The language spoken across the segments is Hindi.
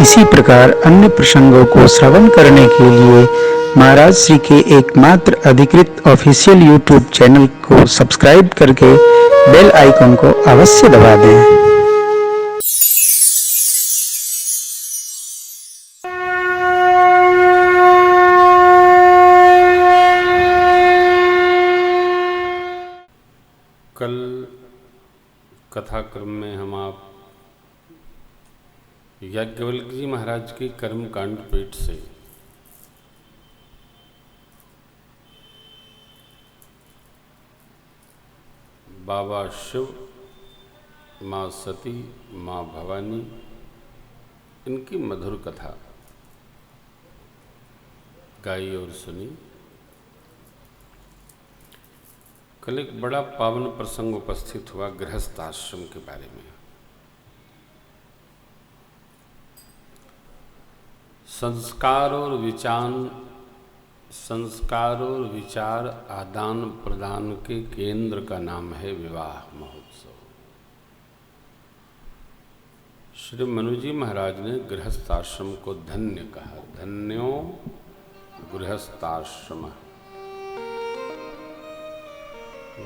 इसी प्रकार अन्य प्रसंगों को श्रवण करने के लिए महाराज श्री के एकमात्र अधिकृत ऑफिशियल यूट्यूब चैनल को सब्सक्राइब करके बेल आइकन को अवश्य दबा दें। कल कथाक्रम में हम आप याज्ञवल्क्य जी महाराज की कर्मकांड पीठ से बाबा शिव, माँ सती, माँ भवानी, इनकी मधुर कथा गाई और सुनी। कल एक बड़ा पावन प्रसंग उपस्थित हुआ गृहस्थ आश्रम के बारे में। संस्कार और विचार आदान प्रदान के केंद्र का नाम है विवाह महोत्सव। श्री मनुजी महाराज ने गृहस्थ आश्रम को धन्य कहा। धन्यो गृहस्थ आश्रम।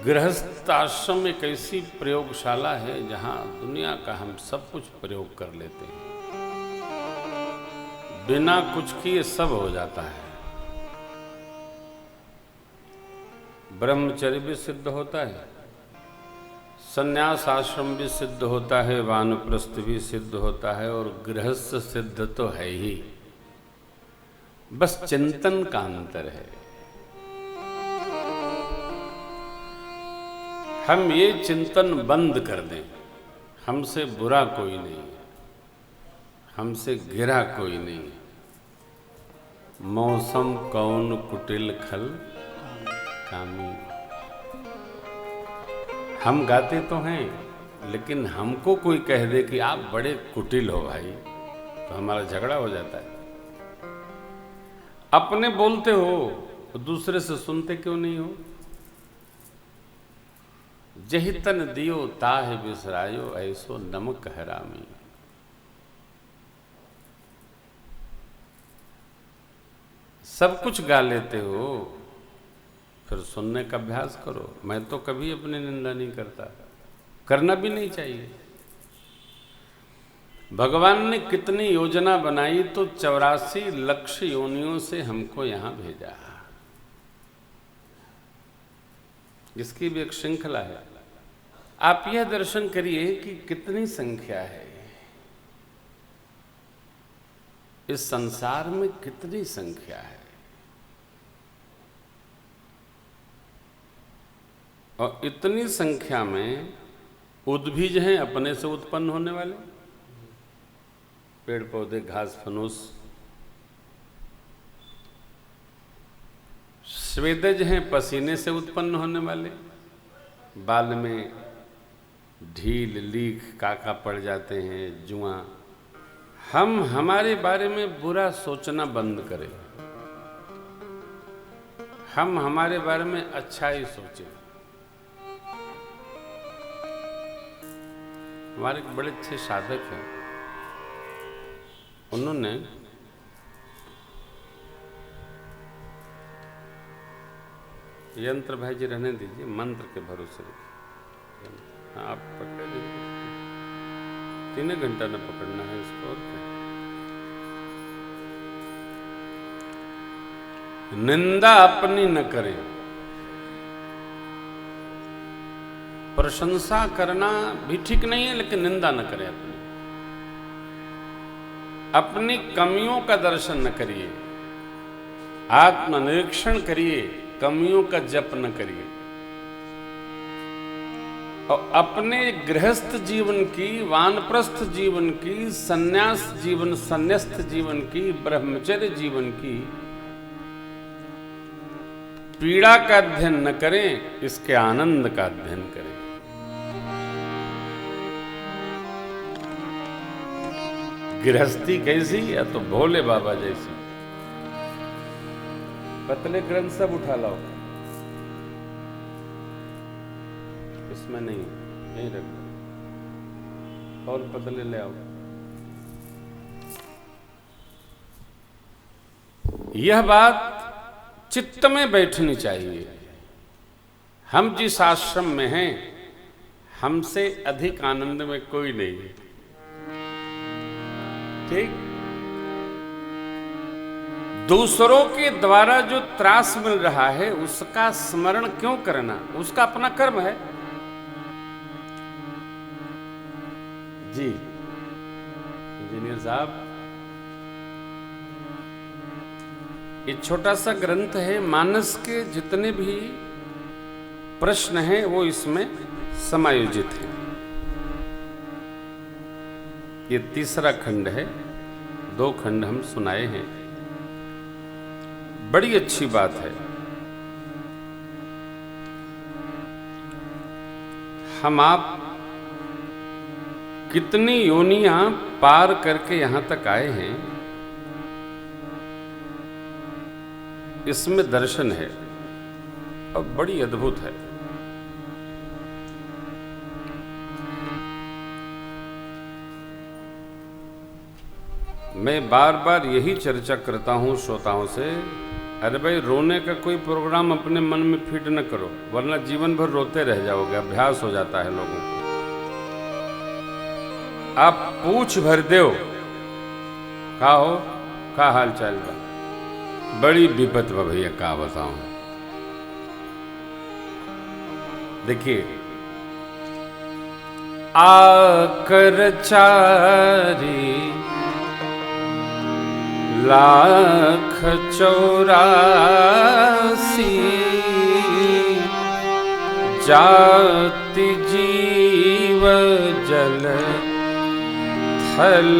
गृहस्थ आश्रम एक ऐसी प्रयोगशाला है जहां दुनिया का हम सब कुछ प्रयोग कर लेते हैं, बिना कुछ किए सब हो जाता है। ब्रह्मचर्य भी सिद्ध होता है, संन्यास आश्रम भी सिद्ध होता है, वानप्रस्थ भी सिद्ध होता है और गृहस्थ सिद्ध तो है ही। बस चिंतन का अंतर है। हम ये चिंतन बंद कर दें, हमसे बुरा कोई नहीं है, हमसे गिरा कोई नहीं है। मौसम कौन कुटिल खल कामी। हम गाते तो हैं, लेकिन हमको कोई कह दे कि आप बड़े कुटिल हो भाई, तो हमारा झगड़ा हो जाता है। अपने बोलते हो तो दूसरे से सुनते क्यों नहीं हो? जहि तन दियो ताहि बिसरायो, ऐसो नमक हरामी। सब कुछ गा लेते हो, फिर सुनने का अभ्यास करो। मैं तो कभी अपनी निंदा नहीं करता, करना भी नहीं चाहिए। भगवान ने कितनी योजना बनाई तो 84 लक्ष योनियों से हमको यहां भेजा। इसकी भी एक श्रृंखला है। आप यह दर्शन करिए कि कितनी संख्या है इस संसार में, कितनी संख्या है। और इतनी संख्या में उद्भिज हैं अपने से उत्पन्न होने वाले, पेड़ पौधे, घास फनूस। स्वेदज हैं पसीने से उत्पन्न होने वाले, बाल में ढील लीख काका पड़ जाते हैं, जुआ। हम हमारे बारे में बुरा सोचना बंद करें, हम हमारे बारे में अच्छा ही सोचें। हमारे एक बड़े अच्छे साधक हैं, उन्होंने यंत्र भाई जी रहने दीजिए, मंत्र के भरोसे रखिए। हाँ, आप पकड़ लीजिए, 3 घंटा न पकड़ना है इसको। और क्या, निंदा अपनी न करें। प्रशंसा करना भी ठीक नहीं है, लेकिन निंदा न करें अपनी। अपनी कमियों का दर्शन न करिए, आत्मनिरीक्षण करिए, कमियों का जप न करिए। और अपने गृहस्थ जीवन की, वानप्रस्थ जीवन की, संन्यास जीवन, संन्यस्त जीवन की, ब्रह्मचर्य जीवन की पीड़ा का अध्ययन न करें, इसके आनंद का अध्ययन करें। गृहस्थी कैसी, या तो भोले बाबा जैसी। पतले ग्रंथ सब उठा लाओ, इसमें नहीं, यहीं रख दो। और पतले ले आओ। यह बात चित्त में बैठनी चाहिए। हम जिस आश्रम में हैं, हमसे अधिक आनंद में कोई नहीं है। ठीक? दूसरों के द्वारा जो त्रास मिल रहा है उसका स्मरण क्यों करना? उसका अपना कर्म है। जी इंजीनियर साहब, ये छोटा सा ग्रंथ है, मानस के जितने भी प्रश्न हैं वो इसमें समायोजित है। ये तीसरा खंड है, 2 खंड हम सुनाए हैं। बड़ी अच्छी बात है। हम आप कितनी योनियां पार करके यहां तक आए हैं, इसमें दर्शन है और बड़ी अद्भुत है। मैं बार बार यही चर्चा करता हूं श्रोताओं से, अरे भाई रोने का कोई प्रोग्राम अपने मन में फिट न करो, वरना जीवन भर रोते रह जाओगे। अभ्यास हो जाता है लोगों को। आप पूछ भर दो, का हो, का हाल चाल बा, बड़ी विपत बा भैया, का बताऊं। देखिए, आकर चारी लाख 84 जाति जीव जल थल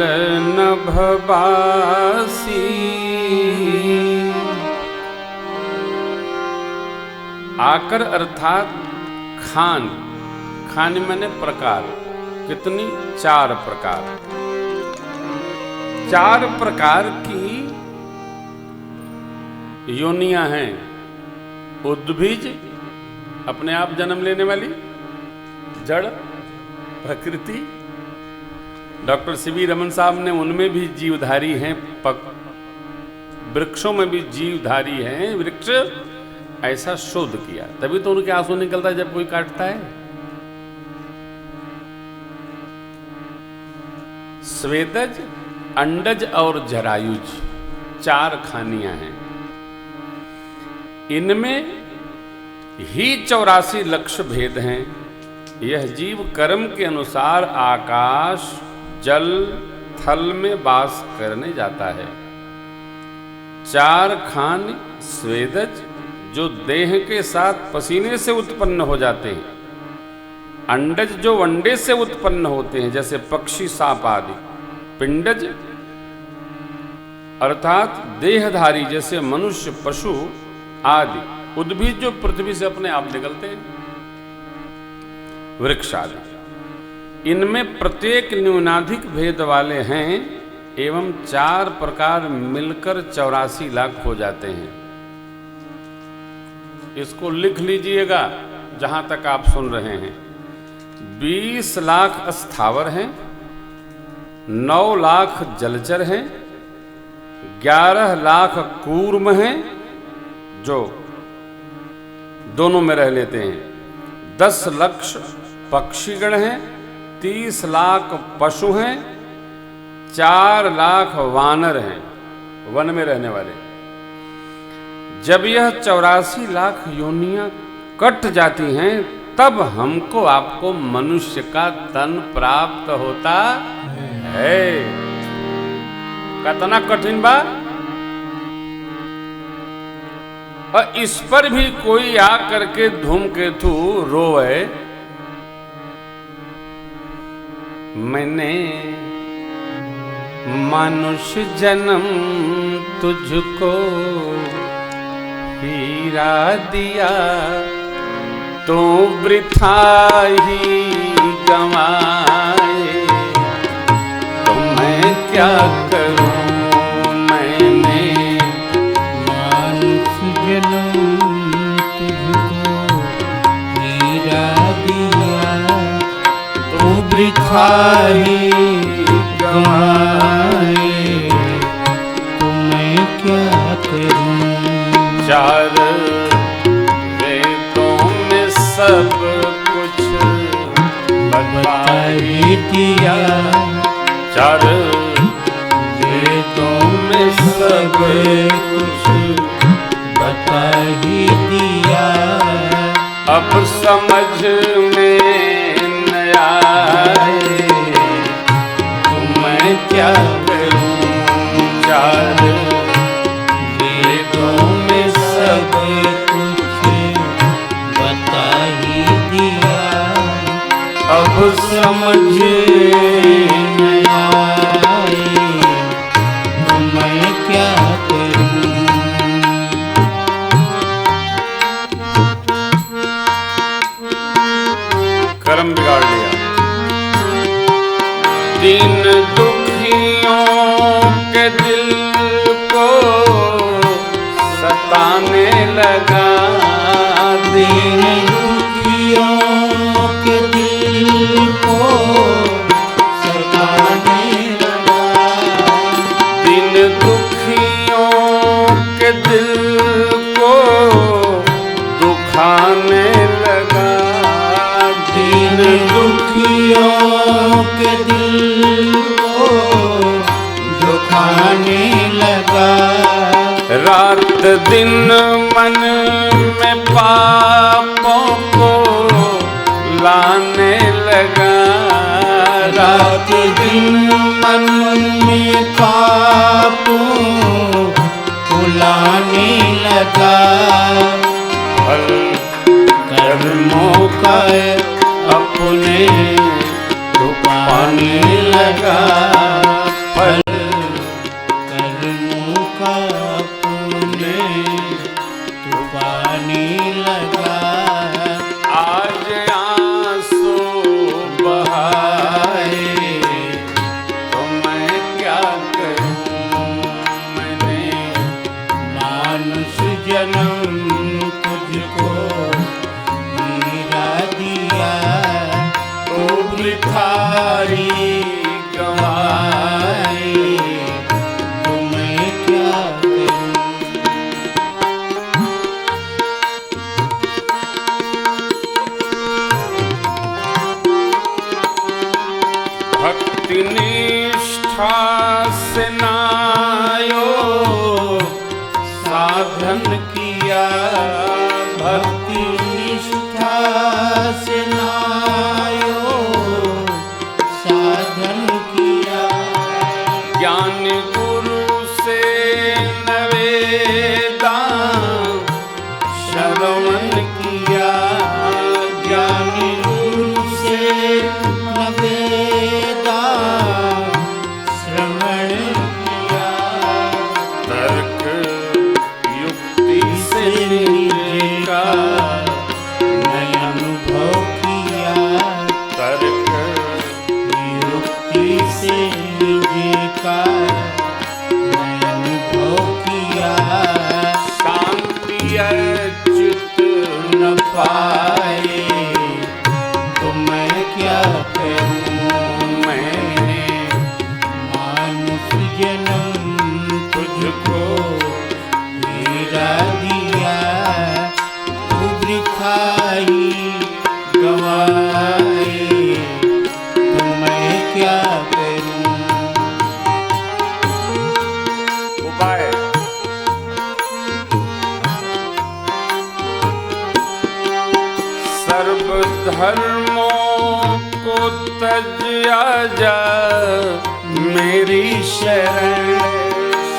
नभवासी। आकर अर्थात खान, खान माने प्रकार। कितनी? 4 प्रकार। 4 प्रकार की योनियां हैं। उद्भिज, अपने आप जन्म लेने वाली, जड़, प्रकृति। डॉक्टर सीवी रमन साहब ने उनमें भी जीवधारी हैं, वृक्षों में भी जीवधारी हैं वृक्ष, ऐसा शोध किया। तभी तो उनके आंसू निकलता है जब कोई काटता है। स्वेदज, अंडज और जरायुज 4 खानियां हैं। इनमें ही 84 लक्ष्य भेद हैं। यह जीव कर्म के अनुसार आकाश, जल, थल में वास करने जाता है। 4 खान स्वेदज जो देह के साथ पसीने से उत्पन्न हो जाते हैं, अंडज जो अंडे से उत्पन्न होते हैं जैसे पक्षी, सांप आदि, पिंडज अर्थात देहधारी जैसे मनुष्य, पशु आदि, उद्भिज जो पृथ्वी से अपने आप निकलते हैं, वृक्ष आदि। इनमें प्रत्येक न्यूनाधिक भेद वाले हैं एवं 4 प्रकार मिलकर 84 लाख हो जाते हैं। इसको लिख लीजिएगा जहां तक आप सुन रहे हैं। 20 लाख स्थावर हैं, 9 लाख जलचर हैं, 11 लाख कूर्म हैं जो दोनों में रह लेते हैं, 10 लाख पक्षीगण हैं, 30 लाख पशु हैं, 4 लाख वानर हैं, वन में रहने वाले। जब यह 84 लाख योनियां कट जाती हैं तब हमको आपको मनुष्य का तन प्राप्त होता है। कितना कठिन बा। और इस पर भी कोई आ करके धूमकेतु रोए, मैंने मनुष्य जन्म तुझको हीरा दिया, तो वृथा ही गंवाए, तो मैं क्या करूं। मैंने मनुष्य जन्म तुझको हीरा दिया, तो वृथा ही गंवाए, तो मैं क्या करूं। बता ही दिया, चार वेदों में सब कुछ बता ही दिया। अब समझ में न आए तो मैं क्या करूं। चार वेदों में सब कुछ बता ही दिया, अब समझ न आए तो मैं क्या करूं। कर्म बिगाड़ लिया। दीन दुखियों के दिल को सताने लगा। दीन दुखियों के दिल को सताने लगा। दीन दुखियों के दिल को दुखाने लगा। दीन दुखियों के दिल को दुखाने लगा। रात दिन मन में पापों को लाने लगा। रात दिन मन में पापों को लाने लगा। फल कर्मों का अपने पाने लगा। फल कर्मों का अपने पाने लगा। आज आंसू बहाए तो मैं क्या करूं। मैंने मानुष जन्म तुझको हीरा दिया, तो भिखारी गवाए तो मैं क्या करूं। भक्ति निष्ठा से नायो साधन किया। भक्ति निष्ठा से नायो साधन किया। ज्ञान गुरु से नवेदा श्रवण किया। ज्ञान गुरु से नवेदा श्रवण किया। तर्क युक्ति से निका मैं अनुभव किया। तर्क युक्ति से निज का मैं अनुभव किया। शांति अच्युत न पाए तो मैं क्या करूं। मैंने मानुष जन्म तुझको हीरा दिया, तू भिखारी गवाए तो मैं क्या करूं। उपाय सर्वधर्मों को तज्या जा मेरी शरण।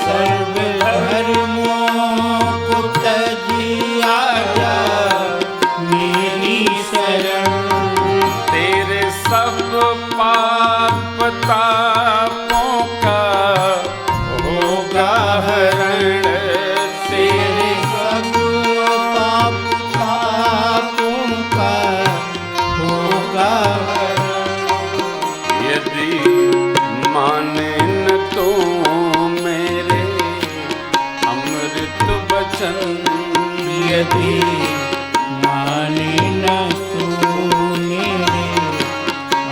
सर्वधर्मों को तजिया जा मेरी शरण। तेरे सब पाप तापों का होगा हरण। तेरे सब पाप पापों का होगा हरण। यदि माने न तो मेरे अमृत वचन। यदि माने न तू मेरे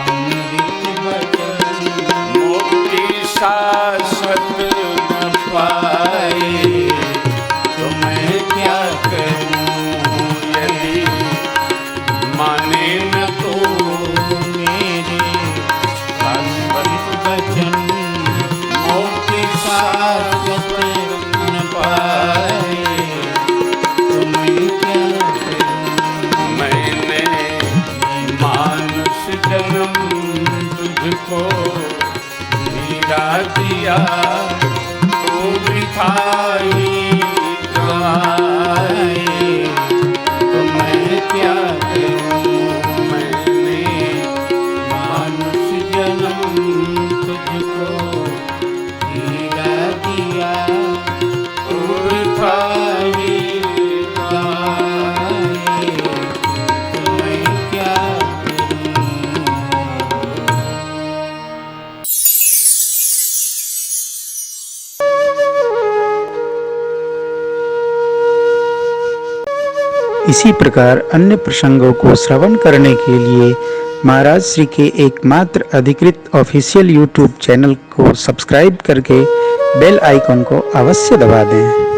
अमृत वचन। मुक्ति शाश्वत न पाए तो मैं क्या करूं। यदि माने न तो मेरे दिया तो वृथा ही गवाए। तो मैं क्या करूं, मैंने मानुष जन्म तुझको हीरा दिया तो वृथा ही गवाए। तो मैं क्या इसी प्रकार अन्य प्रसंगों को श्रवण करने के लिए महाराज श्री के एकमात्र अधिकृत ऑफिशियल यूट्यूब चैनल को सब्सक्राइब करके बेल आइकन को अवश्य दबा दें।